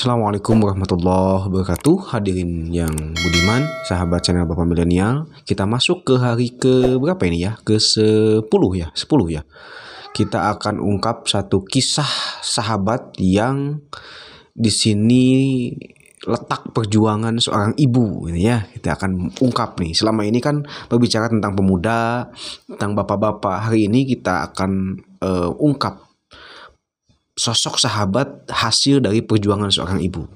Assalamualaikum warahmatullahi wabarakatuh. Hadirin yang budiman, sahabat channel Bapak Milenial. Kita masuk ke hari ke berapa ini ya? Ke 10 ya, 10 ya. Kita akan ungkap satu kisah sahabat yang di sini letak perjuangan seorang ibu ini ya. Kita akan ungkap nih. Selama ini kan berbicara tentang pemuda, tentang bapak-bapak. Hari ini kita akan ungkap sosok sahabat hasil dari perjuangan seorang ibu.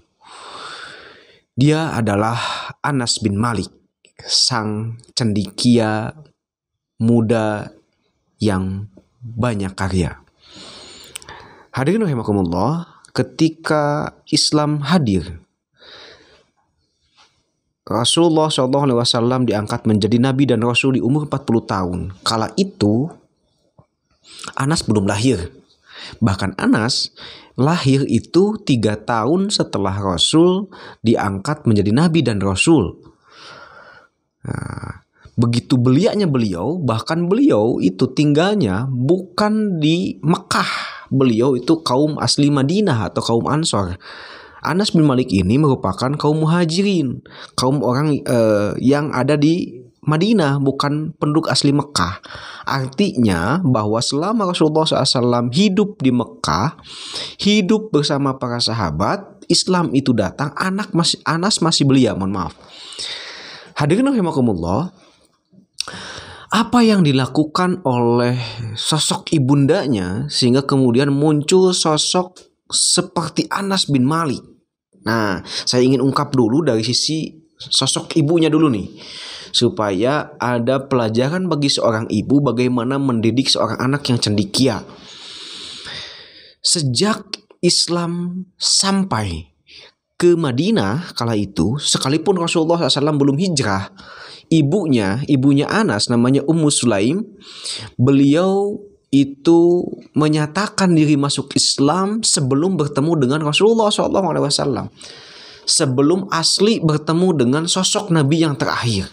Dia adalah Anas bin Malik, sang cendekia muda yang banyak karya. Hadirin rahimakumullah, ketika Islam hadir, Rasulullah SAW diangkat menjadi nabi dan rasul di umur 40 tahun. Kala itu Anas belum lahir. Bahkan Anas lahir itu 3 tahun setelah Rasul diangkat menjadi nabi dan rasul. Nah, begitu belianya beliau, bahkan beliau itu tinggalnya bukan di Mekah. Beliau itu kaum asli Madinah atau kaum Ansor. Anas bin Malik ini merupakan kaum muhajirin, kaum orang yang ada di Madinah, bukan penduduk asli Mekah. Artinya bahwa selama Rasulullah SAW hidup di Mekah, hidup bersama para sahabat, Islam itu datang, Anas masih belia, mohon maaf. Hadirin rahimakumullah, apa yang dilakukan oleh sosok ibundanya sehingga kemudian muncul sosok seperti Anas bin Malik. Nah, saya ingin ungkap dulu dari sisi sosok ibunya dulu nih, supaya ada pelajaran bagi seorang ibu bagaimana mendidik seorang anak yang cendekia. Sejak Islam sampai ke Madinah kala itu, sekalipun Rasulullah SAW belum hijrah, ibunya Anas namanya Ummu Sulaim, beliau itu menyatakan diri masuk Islam sebelum bertemu dengan Rasulullah SAW, sebelum asli bertemu dengan sosok Nabi yang terakhir.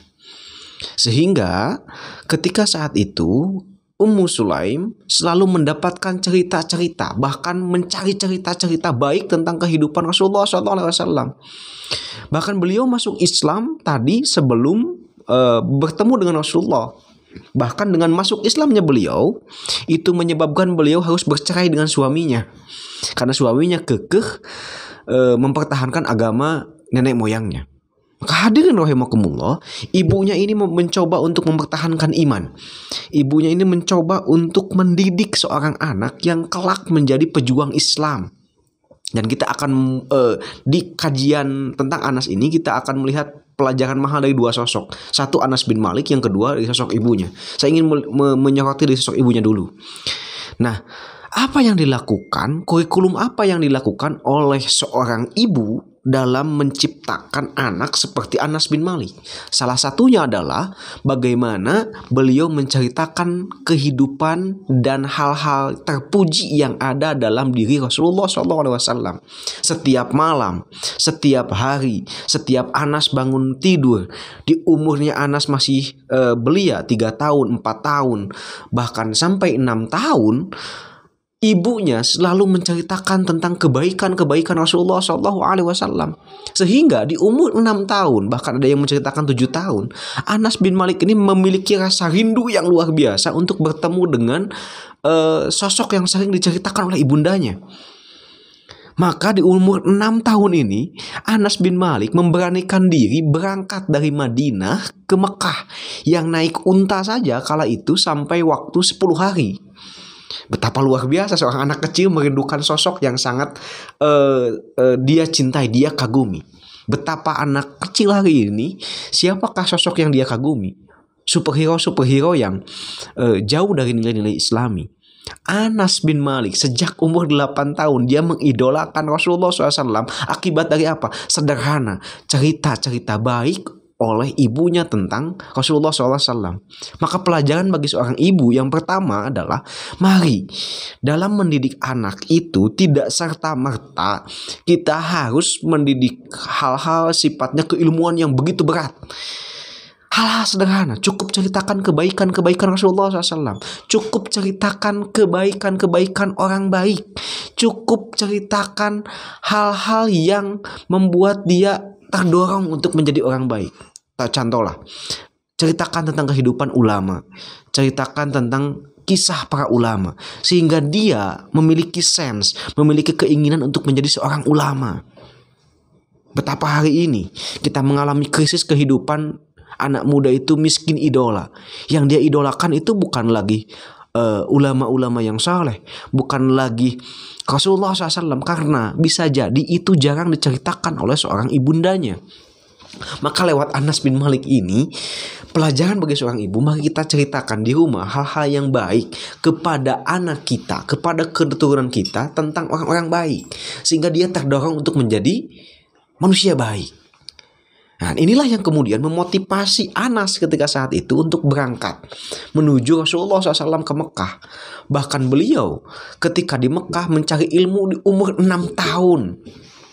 Sehingga ketika saat itu Ummu Sulaim selalu mendapatkan cerita-cerita, bahkan mencari cerita-cerita baik tentang kehidupan Rasulullah SAW. Bahkan beliau masuk Islam tadi sebelum bertemu dengan Rasulullah. Bahkan dengan masuk Islamnya beliau itu menyebabkan beliau harus bercerai dengan suaminya, karena suaminya kekeh mempertahankan agama nenek moyangnya. Maka hadirin rahimakumullah, ibunya ini mencoba untuk mempertahankan iman. Ibunya ini mencoba untuk mendidik seorang anak yang kelak menjadi pejuang Islam. Dan kita akan di kajian tentang Anas ini kita akan melihat pelajaran mahal dari dua sosok. Satu Anas bin Malik, yang kedua dari sosok ibunya. Saya ingin menyoroti dari sosok ibunya dulu. Nah, apa yang dilakukan, kurikulum apa yang dilakukan oleh seorang ibu dalam menciptakan anak seperti Anas bin Malik? Salah satunya adalah bagaimana beliau menceritakan kehidupan dan hal-hal terpuji yang ada dalam diri Rasulullah SAW. Setiap malam, setiap hari, setiap Anas bangun tidur, di umurnya Anas masih belia 3 tahun, 4 tahun, bahkan sampai 6 tahun, ibunya selalu menceritakan tentang kebaikan-kebaikan Rasulullah SAW. Sehingga di umur 6 tahun, bahkan ada yang menceritakan 7 tahun, Anas bin Malik ini memiliki rasa rindu yang luar biasa untuk bertemu dengan sosok yang sering diceritakan oleh ibundanya. Maka di umur 6 tahun ini, Anas bin Malik memberanikan diri berangkat dari Madinah ke Mekah, yang naik unta saja kala itu sampai waktu 10 hari. Betapa luar biasa seorang anak kecil merindukan sosok yang sangat dia cintai, dia kagumi. Betapa anak kecil hari ini, siapakah sosok yang dia kagumi? Superhero yang jauh dari nilai-nilai Islami. Anas bin Malik sejak umur 8 tahun dia mengidolakan Rasulullah SAW. Akibat dari apa? Sederhana, cerita-cerita baik oleh ibunya tentang Rasulullah SAW. Maka pelajaran bagi seorang ibu yang pertama adalah, mari dalam mendidik anak itu tidak serta-merta kita harus mendidik hal-hal sifatnya keilmuan yang begitu berat. Hal-hal sederhana, cukup ceritakan kebaikan-kebaikan Rasulullah SAW. Cukup ceritakan kebaikan-kebaikan orang baik. Cukup ceritakan hal-hal yang membuat dia terdorong untuk menjadi orang baik. Contohlah, ceritakan tentang kehidupan ulama, ceritakan tentang kisah para ulama, sehingga dia memiliki sense, memiliki keinginan untuk menjadi seorang ulama. Betapa hari ini kita mengalami krisis kehidupan anak muda itu miskin idola. Yang dia idolakan itu bukan lagi ulama-ulama yang saleh, bukan lagi Rasulullah SAW, karena bisa jadi itu jarang diceritakan oleh seorang ibundanya. Maka lewat Anas bin Malik ini, pelajaran bagi seorang ibu, mari kita ceritakan di rumah hal-hal yang baik kepada anak kita, kepada keturunan kita tentang orang-orang baik, sehingga dia terdorong untuk menjadi manusia baik. Nah, inilah yang kemudian memotivasi Anas ketika saat itu untuk berangkat menuju Rasulullah SAW ke Mekah. Bahkan beliau ketika di Mekah mencari ilmu di umur 6 tahun.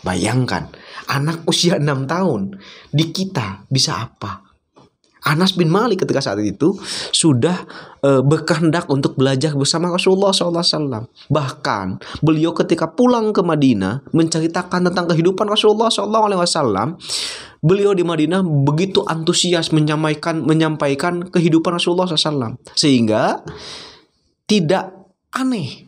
Bayangkan, anak usia 6 tahun di kita bisa apa? Anas bin Malik ketika saat itu sudah berkehendak untuk belajar bersama Rasulullah SAW. Bahkan beliau ketika pulang ke Madinah menceritakan tentang kehidupan Rasulullah SAW. Beliau di Madinah begitu antusias menyampaikan kehidupan Rasulullah SAW. Sehingga tidak aneh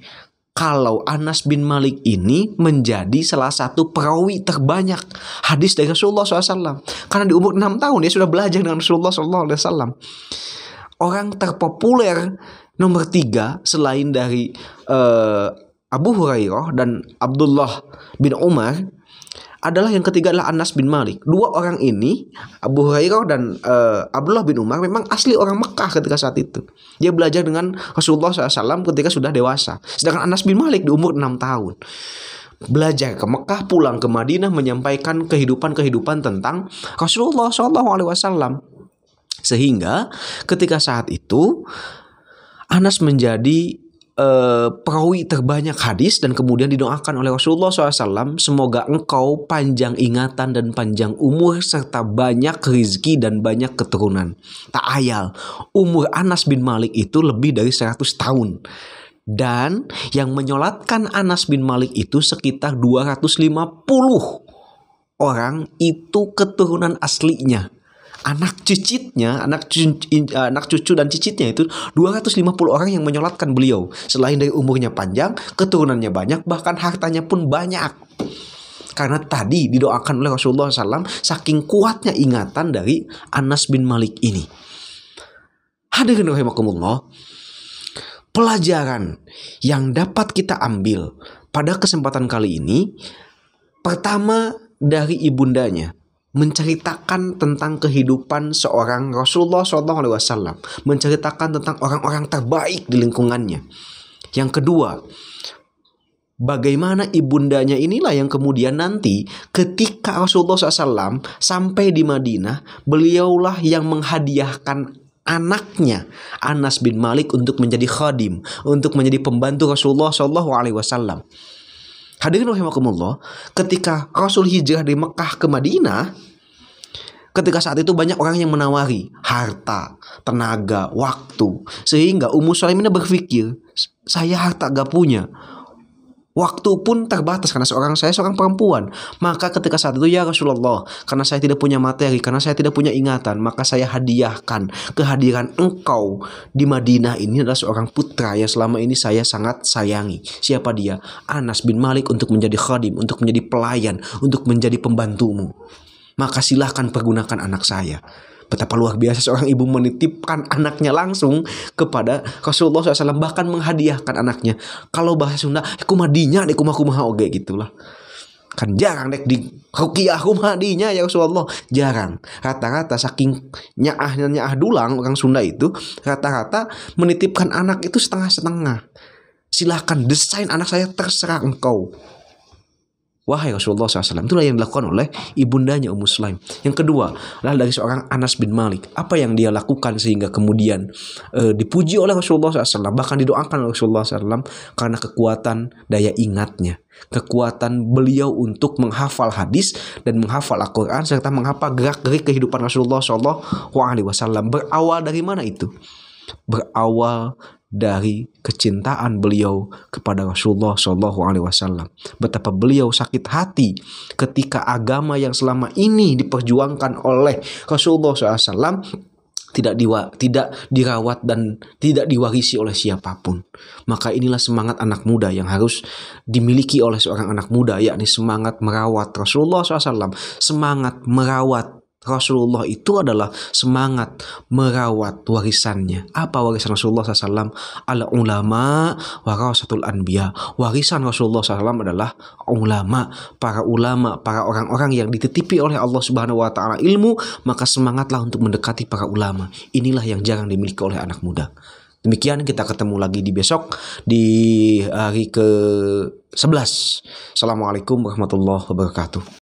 kalau Anas bin Malik ini menjadi salah satu perawi terbanyak hadis dari Rasulullah SAW. Karena di umur 6 tahun dia sudah belajar dengan Rasulullah SAW. Orang terpopuler nomor 3 selain dari Abu Hurairah dan Abdullah bin Umar adalah yang ketiga adalah Anas bin Malik. Dua orang ini, Abu Hurairah dan Abdullah bin Umar, memang asli orang Mekah ketika saat itu. Dia belajar dengan Rasulullah SAW ketika sudah dewasa. Sedangkan Anas bin Malik di umur 6 tahun. Belajar ke Mekah, pulang ke Madinah, menyampaikan kehidupan tentang Rasulullah SAW. Sehingga ketika saat itu Anas menjadi perawi terbanyak hadis dan kemudian didoakan oleh Rasulullah SAW, semoga engkau panjang ingatan dan panjang umur serta banyak rezeki dan banyak keturunan. Tak ayal, umur Anas bin Malik itu lebih dari 100 tahun. Dan yang menyolatkan Anas bin Malik itu sekitar 250 orang itu keturunan aslinya. Anak cicitnya, anak cucu dan cicitnya itu 250 orang yang menyolatkan beliau. Selain dari umurnya panjang, keturunannya banyak, bahkan hartanya pun banyak. Karena tadi didoakan oleh Rasulullah SAW, saking kuatnya ingatan dari Anas bin Malik ini. Hadirin rahimakumullah, pelajaran yang dapat kita ambil pada kesempatan kali ini, pertama dari ibundanya, menceritakan tentang kehidupan seorang Rasulullah SAW, menceritakan tentang orang-orang terbaik di lingkungannya. Yang kedua, bagaimana ibundanya inilah yang kemudian nanti ketika Rasulullah SAW sampai di Madinah, beliaulah yang menghadiahkan anaknya Anas bin Malik untuk menjadi khadim, untuk menjadi pembantu Rasulullah SAW. Hadirin rahimakumullah, ketika Rasul hijrah dari Mekah ke Madinah, ketika saat itu banyak orang yang menawari harta, tenaga, waktu. Sehingga Ummu Sulaim ini berpikir, saya harta gak punya, waktu pun terbatas karena saya seorang perempuan. Maka ketika saat itu, ya Rasulullah, karena saya tidak punya materi, karena saya tidak punya ingatan, maka saya hadiahkan kehadiran engkau di Madinah ini adalah seorang putra yang selama ini saya sangat sayangi. Siapa dia? Anas bin Malik, untuk menjadi khadim, untuk menjadi pelayan, untuk menjadi pembantumu. Maka silahkan pergunakan anak saya. Betapa luar biasa seorang ibu menitipkan anaknya langsung kepada Rasulullah SAW, bahkan menghadiahkan anaknya. Kalau bahasa Sunda, kumadinya dek kumaha oge gitulah. Kan jarang dek di ruqyah kumadinya ya Rasulullah, jarang. Rata-rata saking nyaah dulang orang Sunda itu, rata-rata menitipkan anak itu setengah-setengah. Silahkan desain anak saya, terserah engkau, wahai Rasulullah SAW. Itulah yang dilakukan oleh ibundanya Ummu Sulaim. Yang kedua adalah dari seorang Anas bin Malik. Apa yang dia lakukan sehingga kemudian dipuji oleh Rasulullah SAW, bahkan didoakan oleh Rasulullah SAW, karena kekuatan daya ingatnya, kekuatan beliau untuk menghafal hadis dan menghafal Al-Quran, serta menghafal gerak-gerik kehidupan Rasulullah SAW. Berawal dari mana itu? Berawal dari kecintaan beliau kepada Rasulullah SAW. Betapa beliau sakit hati ketika agama yang selama ini diperjuangkan oleh Rasulullah SAW tidak dirawat dan tidak diwarisi oleh siapapun. Maka inilah semangat anak muda yang harus dimiliki oleh seorang anak muda, yakni semangat merawat Rasulullah SAW. Semangat merawat Rasulullah itu adalah semangat merawat warisannya. Apa warisan Rasulullah SAW? Al ulama warasatul anbiya. Warisan Rasulullah SAW adalah ulama, para orang-orang yang dititipi oleh Allah Subhanahu wa taala ilmu, maka semangatlah untuk mendekati para ulama. Inilah yang jarang dimiliki oleh anak muda. Demikian, kita ketemu lagi di besok di hari ke-11. Assalamualaikum warahmatullahi wabarakatuh.